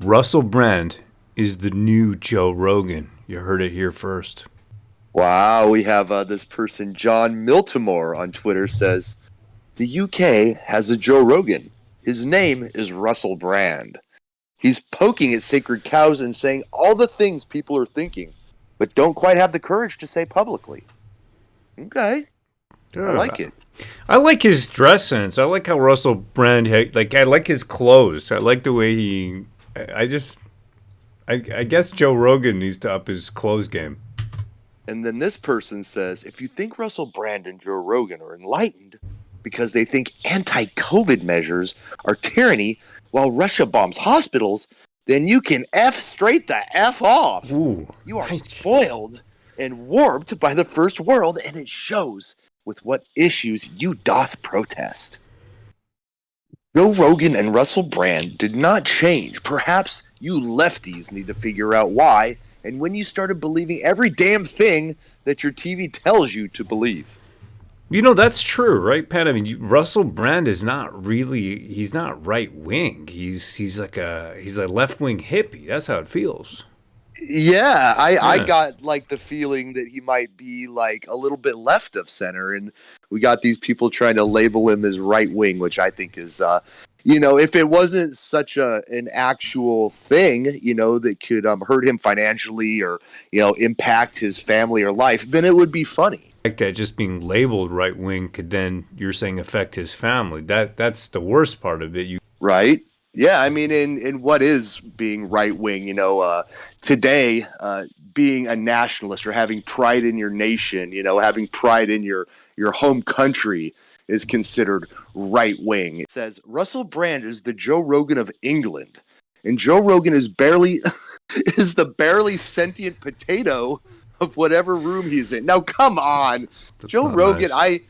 Russell Brand is the new Joe Rogan. You heard it here first. Wow, we have this person, John Miltimore, on Twitter says, the UK has a Joe Rogan. His name is Russell Brand. He's poking at sacred cows and saying all the things people are thinking, but don't quite have the courage to say publicly. Okay. I like it. I like his dress sense. I like how Russell Brand, I like his clothes. I like the way he, I guess Joe Rogan needs to up his clothes game. And then this person says, if you think Russell Brand and Joe Rogan are enlightened because they think anti-COVID measures are tyranny while Russia bombs hospitals, then you can straight the F off. Ooh, you are spoiled and warped by the first world, and it shows with what issues you doth protest. Joe Rogan and Russell Brand did not change. Perhaps you lefties need to figure out why, and when you started believing every damn thing that your TV tells you to believe. You know, that's true, right, Pat? I mean, Russell Brand is not really, he's not right wing. He's like he's a left wing hippie. That's how it feels. Yeah, I got like the feeling that he might be like a little bit left of center, and we got these people trying to label him as right wing, which I think is, if it wasn't such an actual thing, that could hurt him financially or impact his family or life, then it would be funny. Like that, just being labeled right wing could then, you're saying, affect his family. That's the worst part of it. Right. Yeah, I mean, in what is being right wing, today, being a nationalist or having pride in your nation, having pride in your home country is considered right wing. It says Russell Brand is the Joe Rogan of England, and Joe Rogan is the barely sentient potato of whatever room he's in. Now, come on, that's Joe Rogan. Nice.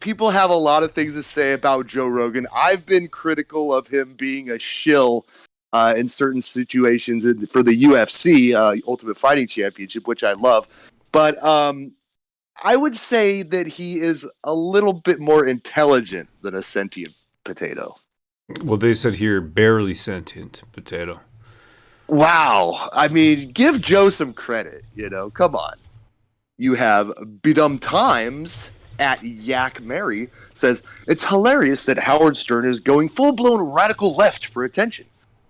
People have a lot of things to say about Joe Rogan. I've been critical of him being a shill in certain situations for the UFC, Ultimate Fighting Championship, which I love. But I would say that he is a little bit more intelligent than a sentient potato. Well, they said here, barely sentient potato. Wow. I mean, give Joe some credit, Come on. You have Bidum Times at Yak Mary says, it's hilarious that Howard Stern is going full-blown radical left for attention.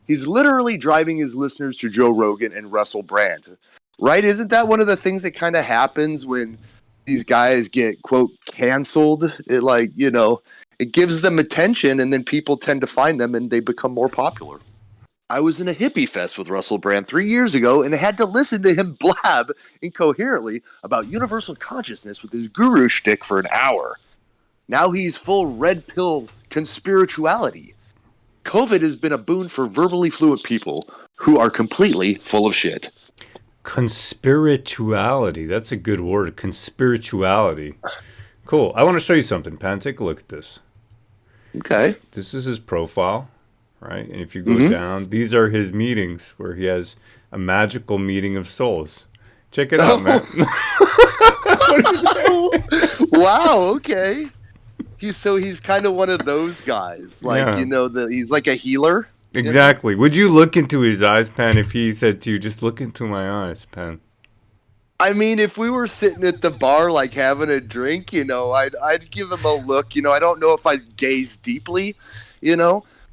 He's literally driving his listeners to Joe Rogan and Russell Brand. Right? Isn't that one of the things that kind of happens when these guys get, quote, canceled? It gives them attention, and then people tend to find them, and they become more popular. I was in a hippie fest with Russell Brand 3 years ago and had to listen to him blab incoherently about universal consciousness with his guru shtick for an hour. Now he's full red pill conspirituality. COVID has been a boon for verbally fluent people who are completely full of shit. Conspirituality. That's a good word. Conspirituality. Cool. I want to show you something, Pan. Take a look at this. Okay. This is his profile. Right, and if you go down, these are his meetings where he has a magical meeting of souls. Check it out, man. Wow. Okay. He's kind of one of those guys, he's like a healer. Exactly. Would you look into his eyes, Pan, if he said to you, "Just look into my eyes, Pan"? I mean, if we were sitting at the bar, like having a drink, I'd give him a look. I don't know if I'd gaze deeply,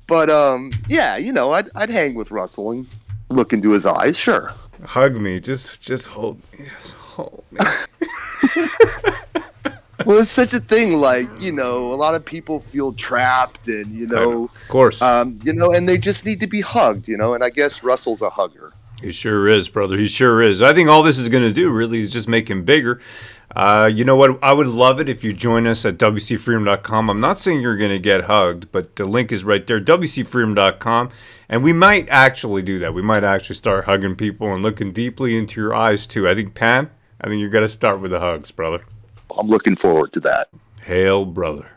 But, I'd hang with Russell and look into his eyes, sure. Hug me. Just hold me. Just hold me. Well, it's such a thing, a lot of people feel trapped and, of course. and they just need to be hugged, and I guess Russell's a hugger. He sure is, brother. He sure is. I think all this is going to do really is just make him bigger. You know what? I would love it if you join us at WCFreedom.com. I'm not saying you're going to get hugged, but the link is right there, WCFreedom.com. And we might actually do that. We might actually start hugging people and looking deeply into your eyes, too. I think, Pan, you're going to start with the hugs, brother. I'm looking forward to that. Hail, brother.